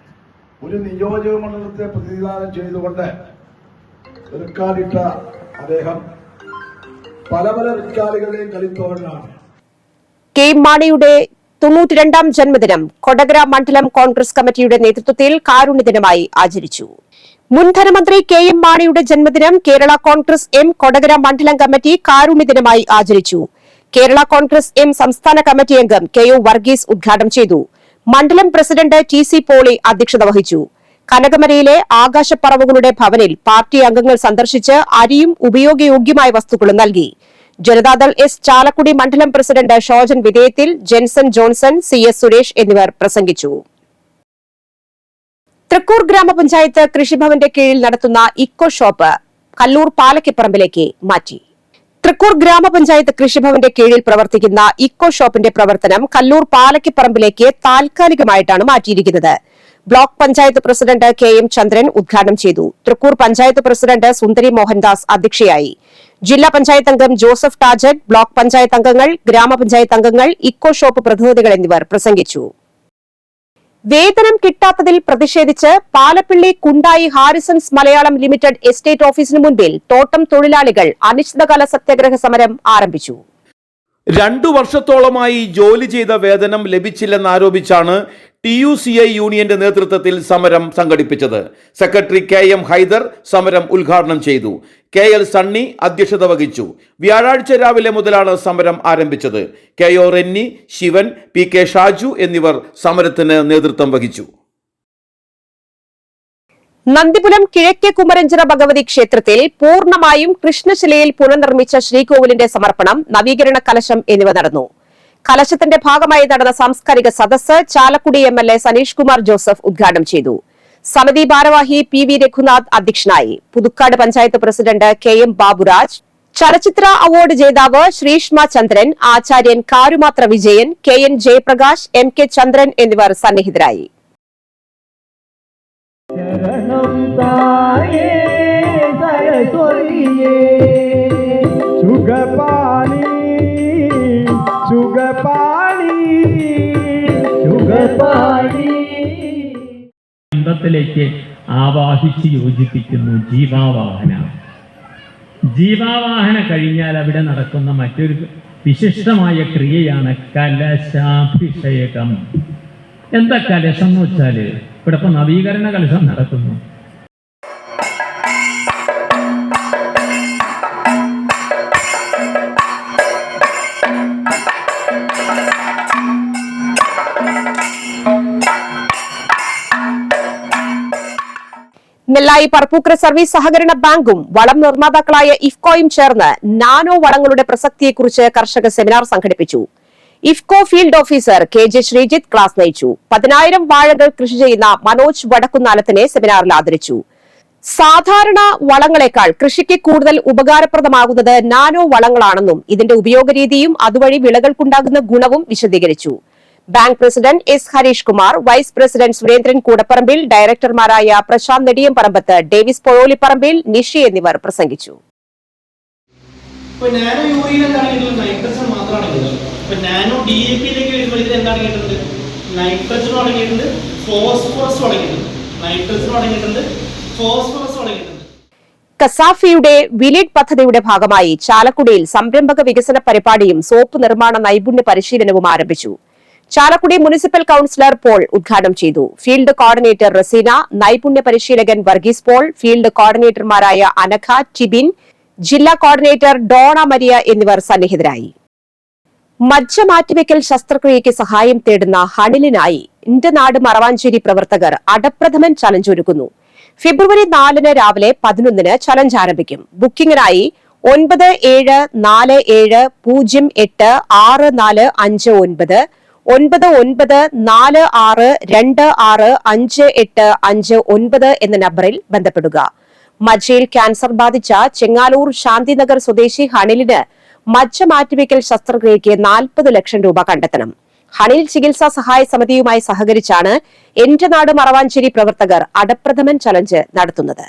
ഒരു നിയോജക മണ്ഡലത്തെ പ്രതിനിധാനം ചെയ്തുകൊണ്ട് റിക്കാർഡിട്ട അദ്ദേഹം പല റിക്കാർഡുകളുടെയും കളിത്തോഴനാണ്. KM മാണിയുടെ 92ാം ജന്മദിനം കൊടകര മണ്ഡലം കോൺഗ്രസ് കമ്മിറ്റിയുടെ നേതൃത്വത്തിൽ കാരുണ്യ ദിനമായി ആചരിച്ചു. മുൻ ധനമന്ത്രി KM മാണിയുടെ ജന്മദിനം കേരള കോൺഗ്രസ് M കൊടകര മണ്ഡലം കമ്മിറ്റി കാരുണ്യ ദിനമായി ആചരിച്ചു. കേരള കോൺഗ്രസ് M സംസ്ഥാന കമ്മിറ്റി അംഗം KO വർഗീസ് ഉദ്ഘാടനം ചെയ്തു. മണ്ഡലം പ്രസിഡന്റ് TC പോളി അധ്യക്ഷത വഹിച്ചു. കനകമരയിലെ ആകാശപ്പറവുകളുടെ ഭവനിൽ പാർട്ടി അംഗങ്ങൾ സന്ദർശിച്ച് അരിയും ഉപയോഗയോഗ്യമായ വസ്തുക്കളും നൽകി. ജനതാദൾ S ചാലക്കുടി മണ്ഡലം പ്രസിഡന്റ് ഷോജൻ വിധേയത്തിൽ, ജെൻസൺ ജോൺസൺ, CS സുരേഷ് എന്നിവർ പ്രസംഗിച്ചു. തൃക്കൂർ ഗ്രാമപഞ്ചായത്ത് കൃഷിഭവന്റെ കീഴിൽ നടത്തുന്ന ഇക്കോ ഷോപ്പ് കല്ലൂർ പാലക്കിപ്പറമ്പിലേക്ക് മാറ്റി. തൃക്കൂർ ഗ്രാമപഞ്ചായത്ത് കൃഷിഭവന്റെ കീഴിൽ പ്രവർത്തിക്കുന്ന ഇക്കോ ഷോപ്പിന്റെ പ്രവർത്തനം കല്ലൂർ പാലക്കിപ്പറമ്പിലേക്ക് താൽക്കാലികമായിട്ടാണ് മാറ്റിയിരിക്കുന്നത്. Block panchayat president KM Chandran ഉദ്ഘാടനം ചെയ്തു. തൃക്കൂർ പഞ്ചായത്ത് പ്രസിഡന്റ് സുന്ദരി മോഹൻദാസ് അധ്യക്ഷയായി. ജില്ലാ പഞ്ചായത്ത് അംഗം ജോസഫ് ടാജറ്റ്, ബ്ലോക്ക് പഞ്ചായത്ത് അംഗങ്ങൾ, ഗ്രാമപഞ്ചായത്ത് അംഗങ്ങൾ, ഇക്കോ ഷോപ്പ് പ്രതിനിധികൾ എന്നിവർ പ്രസംഗിച്ചു. വേതനം കിട്ടാത്തതിൽ പ്രതിഷേധിച്ച് Palappilly Kundai Harrisons Malayalam limited estate ഓഫീസിന് മുൻപിൽ തോട്ടം തൊഴിലാളികൾ അനിശ്ചിതകാല സത്യാഗ്രഹ സമരം ആരംഭിച്ചു. 2 വർഷത്തോളമായി ജോലി ചെയ്ത വേതനം ലഭിച്ചില്ലെന്നാരോപിച്ചാണ് TUCI യൂണിയന്റെ നേതൃത്വത്തിൽ സമരം സംഘടിപ്പിച്ചത്. സെക്രട്ടറി KM ഹൈദർ സമരം ഉദ്ഘാടനം ചെയ്തു. KL സണ്ണി അധ്യക്ഷത വഹിച്ചു. വ്യാഴാഴ്ച രാവിലെ മുതലാണ് സമരം ആരംഭിച്ചത്. KO റെന്നി, ശിവൻ, PK ഷാജു എന്നിവർ സമരത്തിന് നേതൃത്വം വഹിച്ചു. നന്ദിപുരം കിഴക്കേ കുമരഞ്ചിറ ഭഗവതി ക്ഷേത്രത്തിൽ പൂർണ്ണമായും കൃഷ്ണശിലയിൽ പുനർനിർമ്മിച്ച ശ്രീകോവിലിന്റെ സമർപ്പണം, നവീകരണ കലശം എന്നിവ നടന്നു. കലശത്തിന്റെ ഭാഗമായി നടന്ന സാംസ്കാരിക സദസ്സ് ചാലക്കുടി MLA സനീഷ് കുമാർ ജോസഫ് ഉദ്ഘാടനം ചെയ്തു. സമിതി ഭാരവാഹി PV രഘുനാഥ് അധ്യക്ഷനായി. പുതുക്കാട് പഞ്ചായത്ത് പ്രസിഡന്റ് KM ബാബുരാജ്, ചലച്ചിത്ര അവാർഡ് ജേതാവ് ശ്രീഷ്മ ചന്ദ്രൻ, ആചാര്യൻ കാരുമാത്ര വിജയൻ, KN ജയപ്രകാശ്, MK ചന്ദ്രൻ എന്നിവർ സന്നിഹിതരായി. ത്തിലേക്ക് ആവാഹിച്ച് യോജിപ്പിക്കുന്നു ജീവാവാഹന. ജീവാവാഹന കഴിഞ്ഞാൽ അവിടെ നടക്കുന്ന മറ്റൊരു വിശിഷ്ടമായ ക്രിയയാണ് കലശാഭിഷേകം. എന്താ കലശം എന്ന് വെച്ചാൽ ഇവിടെ ഇപ്പൊ നവീകരണ കലശം നടക്കുന്നു. നെല്ലായി പറപ്പൂക്കര സർവീസ് സഹകരണ ബാങ്കും വളം നിർമ്മാതാക്കളായ ഇഫ്കോയും ചേർന്ന് നാനോ വളങ്ങളുടെ പ്രസക്തിയെക്കുറിച്ച് കർഷക സെമിനാർ സംഘടിപ്പിച്ചു. IFFCO field officer KJ Sreejith class നയിച്ചു. 10,000 വാഴകൾ കൃഷി ചെയ്യുന്ന മനോജ് വടക്കുന്നാലത്തിനെ സെമിനാറിൽ ആദരിച്ചു. സാധാരണ വളങ്ങളെക്കാൾ കൃഷിക്ക് കൂടുതൽ ഉപകാരപ്രദമാകുന്നത് നാനോ വളങ്ങളാണെന്നും ഇതിന്റെ ഉപയോഗരീതിയും അതുവഴി വിളകൾക്കുണ്ടാകുന്ന ഗുണവും വിശദീകരിച്ചു. Bank president S. Harish Kumar, vice president Surendran Koodapparambil, ഡയറക്ടർമാരായ പ്രശാന്ത് നെടിയംപറമ്പത്ത്, ഡേവിസ് പൊഴോലിപ്പറമ്പിൽ, നിഷി എന്നിവർ പ്രസംഗിച്ചു. നാനോ യൂറിയയിൽ എന്താണെങ്കിലും നൈട്രജൻ മാത്രമാണെങ്കിൽ നാനോ DAP-യിലേക്ക് വരുമ്പോൾ ഇതിൽ എന്താണെങ്കിട്ടുണ്ട് നൈട്രജനും അടങ്ങിയിട്ടുണ്ട്, ഫോസ്ഫറസും അടങ്ങിയിട്ടുണ്ട്. നൈട്രജനും അടങ്ങിയിട്ടുണ്ട്, ഫോസ്ഫറസും അടങ്ങിയിട്ടുണ്ട്. കസാഫിയുടെ വിലിഡ് പദ്ധതിയുടെ ഭാഗമായി ചാലക്കുടിയിൽ സംരംഭക വികസന പരിപാടിയും സോപ്പ് നിർമ്മാണ നൈപുണ്യ പരിശീലനവും ആരംഭിച്ചു. ചാലക്കുടി മുനിസിപ്പൽ കൌൺസിലർ പോൾ ഉദ്ഘാടനം ചെയ്തു. ഫീൽഡ് കോർഡിനേറ്റർ റസീന, നൈപുണ്യ പരിശീലകൻ വർഗീസ് പോൾ, ഫീൽഡ് കോർഡിനേറ്റർമാരായ അനഘ, ടിബിൻ, ജില്ലാ കോർഡിനേറ്റർ ഡോണ മരിയ എന്നിവർ സന്നിഹിതരായി. മജ്ജ മാറ്റിവെക്കൽ ശസ്ത്രക്രിയയ്ക്ക് സഹായം തേടുന്ന ഹണിലിനായി എന്റെ നാട് മറവാഞ്ചേരി പ്രവർത്തകർ അടപ്രഥമൻ ചലഞ്ച് ഒരുക്കുന്നു. ഫെബ്രുവരി 4 രാവിലെ 11 ചലഞ്ച് ആരംഭിക്കും. ബുക്കിംഗിനായി 97408645 9946265859 എന്ന നമ്പറിൽ ബന്ധപ്പെടുക. മജ്ജയിൽ ക്യാൻസർ ബാധിച്ച ചെങ്ങാലൂർ ശാന്തിനഗർ സ്വദേശി ഹണിലിന് മജ്ജ മാറ്റിവെക്കൽ ശസ്ത്രക്രിയയ്ക്ക് 40 ലക്ഷം രൂപ കണ്ടെത്തണം. ഹണിൽ ചികിത്സാ സഹായ സമിതിയുമായി സഹകരിച്ചാണ് എന്റെ നാട് മറവാഞ്ചേരി പ്രവർത്തകർ അടപ്രഥമൻ ചലഞ്ച് നടത്തുന്നത്.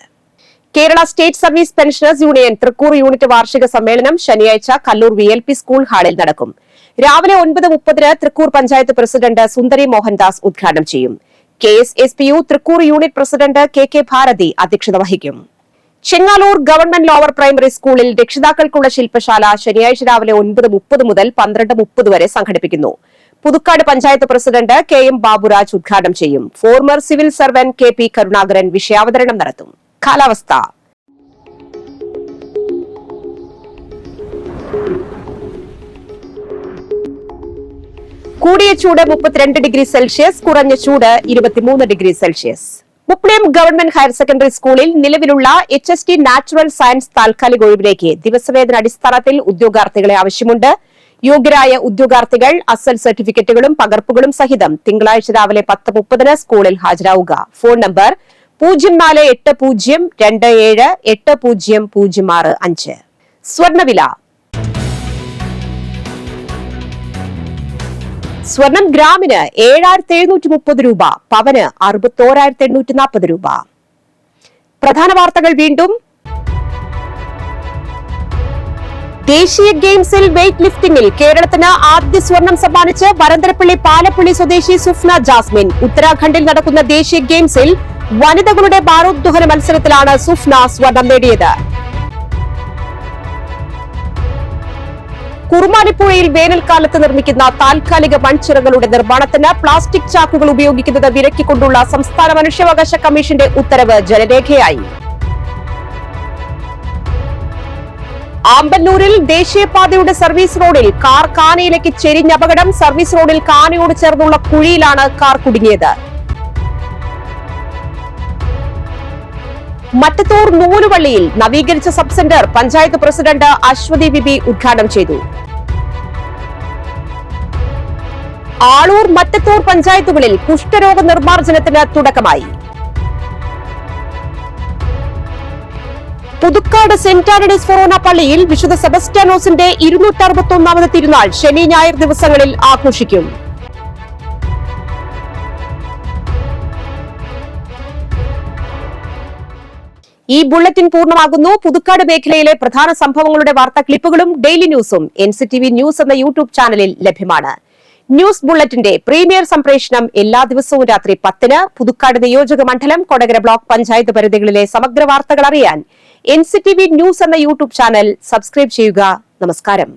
Kerala state service pensioners union Thrikkur unit വാർഷിക സമ്മേളനം ശനിയാഴ്ച കല്ലൂർ VLP സ്കൂൾ ഹാളിൽ നടക്കും. രാവിലെ 9:30 തൃക്കൂർ പഞ്ചായത്ത് പ്രസിഡന്റ് സുന്ദരി മോഹൻദാസ് ഉദ്ഘാടനം ചെയ്യും. KSSPU Thrikkur unit president KK Bharathi അധ്യക്ഷത വഹിക്കും. ചെങ്ങാലൂർ ഗവൺമെന്റ് ലോവർ പ്രൈമറി സ്കൂളിൽ രക്ഷിതാക്കൾക്കുള്ള ശില്പശാല ശനിയാഴ്ച രാവിലെ 9:30 മുതൽ 12:30 വരെ സംഘടിപ്പിക്കുന്നു. പുതുക്കാട് പഞ്ചായത്ത് പ്രസിഡന്റ് KM ബാബുരാജ് ഉദ്ഘാടനം ചെയ്യും. Former civil servant KP Karunakaran വിഷയാവതരണം നടത്തും. കാലാവസ്ഥ. കൂടിയ ചൂട് 32 ഡിഗ്രി സെൽഷ്യസ്, കുറഞ്ഞ ചൂട് 23 degree Celsius. Mupliyam government higher secondary സ്കൂളിൽ നിലവിലുള്ള HST നാച്ചുറൽ സയൻസ് താൽക്കാലിക ഒഴിവിലേക്ക് ദിവസവേതന അടിസ്ഥാനത്തിൽ ഉദ്യോഗാർത്ഥികളെ ആവശ്യമുണ്ട്. യോഗ്യരായ ഉദ്യോഗാർത്ഥികൾ അസൽ സർട്ടിഫിക്കറ്റുകളും പകർപ്പുകളും സഹിതം തിങ്കളാഴ്ച രാവിലെ 10:30 സ്കൂളിൽ ഹാജരാവുക. Phone number 0480278005. സ്വർണ്ണവില. സ്വർണം ഗ്രാമിന് 7730 രൂപ, പവന് 61,840 രൂപ. പ്രധാന വാർത്തകൾ വീണ്ടും. ദേശീയ ഗെയിംസിൽ വെയ്റ്റ് ലിഫ്റ്റിംഗിൽ കേരളത്തിന് ആദ്യ സ്വർണം സമ്മാനിച്ച് വരന്തരപ്പള്ളി പാലപ്പള്ളി സ്വദേശി സുഫ്ന ജാസ്മിൻ. ഉത്തരാഖണ്ഡിൽ നടക്കുന്ന ദേശീയ ഗെയിംസിൽ വനിതകളുടെ ഭാരോദ്വഹന മത്സരത്തിലാണ് സുഫ്ന സ്വർണം നേടിയത്. കുറുമാലിപ്പുഴയിൽ വേനൽക്കാലത്ത് നിർമ്മിക്കുന്ന താൽക്കാലിക മൺചിറകളുടെ നിർമ്മാണത്തിന് പ്ലാസ്റ്റിക് ചാക്കുകൾ ഉപയോഗിക്കുന്നത് വിലക്കിക്കൊണ്ടുള്ള സംസ്ഥാന മനുഷ്യാവകാശ കമ്മീഷന്റെ ഉത്തരവ് ജനരേഖയായി. ആമ്പല്ലൂരിൽ ദേശീയപാതയുടെ സർവീസ് റോഡിൽ കാർ കാനയിലേക്ക് ചെരിഞ്ഞ അപകടം. സർവീസ് റോഡിൽ കാനയോട് ചേർന്നുള്ള കുഴിയിലാണ് കാർ കുടുങ്ങിയത്. മറ്റത്തൂർ നൂലുവള്ളിയിൽ നവീകരിച്ച sub centre panchayat president Aswathy VB ഉദ്ഘാടനം ചെയ്തു. ആളൂർ, മറ്റത്തൂർ പഞ്ചായത്തുകളിൽ കുഷ്ഠരോഗ നിർമ്മാർജ്ജനത്തിന് തുടക്കമായി. പുതുക്കാട് സെന്റ് ആന്റണീസ് ഫൊറോന പള്ളിയിൽ വിശുദ്ധ സെബസ്റ്റ്യാനോസിന്റെ 261ാമത് തിരുനാൾ ശനി ഞായർ ദിവസങ്ങളിൽ ആഘോഷിക്കും. ഈ ബുള്ളറ്റിൻ പൂർണ്ണമാകുന്നു. പുതുക്കാട് മേഖലയിലെ പ്രധാന സംഭവങ്ങളുടെ വാർത്താ ക്ലിപ്പുകളും ഡെയിലി ന്യൂസും NCTV ന്യൂസ് എന്ന യൂട്യൂബ് ചാനലിൽ ലഭ്യമാണ്. ന്യൂസ് ബുള്ളറ്റിന്റെ പ്രീമിയർ സംപ്രേഷണം എല്ലാ ദിവസവും രാത്രി 10-ന്. പുതുക്കാട് നിയോജക മണ്ഡലം, കൊടകര ബ്ലോക്ക് പഞ്ചായത്ത് പരിധികളിലെ സമഗ്ര വാർത്തകൾ അറിയാൻ NCTV ന്യൂസ് എന്ന യൂട്യൂബ് ചാനൽ സബ്സ്ക്രൈബ് ചെയ്യുക. നമസ്കാരം.